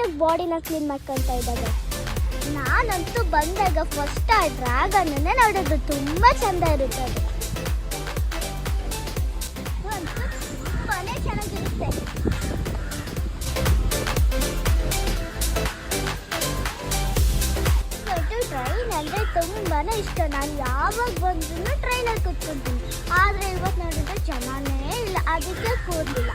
ನೀಟಾಗಿ ಬಾಡಿನ ಕ್ಲೀನ್ ಮಾಡ್ಕೊಳ್ತಾ ಇದ್ದಾಗ ನಾನಂತೂ ಬಂದಾಗ ಫಸ್ಟ್ ಆ ಡ್ರ್ಯಾಗನ್ನೇ ನೋಡೋದು. ತುಂಬ ಚೆಂದ ಇರುತ್ತೆ ಅದು. ಅಂತೂ ತುಂಬಾನೇ ಚೆನ್ನಾಗಿರುತ್ತೆ. ಟ್ರೈನ್ ಅಂದರೆ ತುಂಬಾನೇ ಇಷ್ಟ. ನಾನು ಯಾವಾಗ ಬಂದ್ರೂ ಟ್ರೈನಲ್ಲಿ ಕೂತ್ಕೊಳ್ತೀನಿ. ಆದರೆ ಇವತ್ತು ನೋಡಿದ್ರೆ ಜನನೇ ಇಲ್ಲ, ಅದಕ್ಕೆ ಕೂರಲಿಲ್ಲ.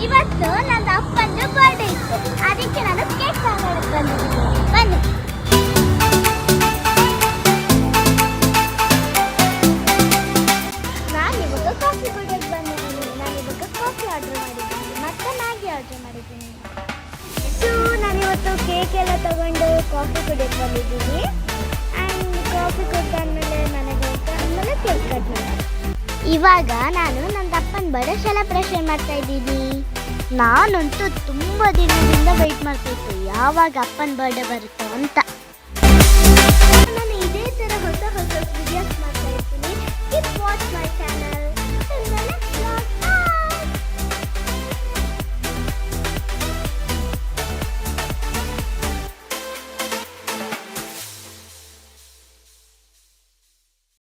ಇವತ್ತು ನನ್ನ ಅಪ್ಪಂದು ಬರ್ಡೇ ಇತ್ತು, ಅದಕ್ಕೆ ನಾನು ಕೇಕ್ ತಗೊಳ್ಳೋಕೆ ಬಂದಿದ್ದೀನಿ. ಬನ್ನಿ. ನಾನಿವಾಗ ಕಾಫಿ ಕುಡಿಯೋಕೆ ಬಂದಿದ್ದೀನಿ. ನಾನಿವಾಗ ಕಾಫಿ ಆರ್ಡರ್ ಮಾಡಿದ್ದೀನಿ, ಮತ್ತೆ ಮ್ಯಾಗಿ ಆರ್ಡರ್ ಮಾಡಿದ್ದೀನಿ. ಸೊ ನಾನಿವತ್ತು ಕೇಕ್ ಎಲ್ಲ ತಗೊಂಡು ಕಾಫಿ ಕುಡಿಯೋಕೆ ಬಂದಿದ್ದೀನಿ. ಆ್ಯಂಡ್ ಕಾಫಿ ಕುಡ್ದಾದ್ಮೇಲೆ ಮನೆಗೆ ಹೋಗ್ತಾ ಆಮೇಲೆ ಕೇಕ್ ಕಟ್ ಮಾಡಿ ಇವಾಗ ನಾನು ನನ್ನ ಅಪ್ಪನ ಬರ್ಡೇ ಸೆಲೆಬ್ರೇಷನ್ ಮಾಡ್ತಾ ಇದ್ದೀನಿ. ನಾನಂತೂ ತುಂಬ ದಿನದಿಂದ ವೆಯ್ಟ್ ಮಾಡ್ತಾ ಇತ್ತು ಯಾವಾಗ ಅಪ್ಪನ ಬರ್ಡೇ ಬರುತ್ತೋ ಅಂತ.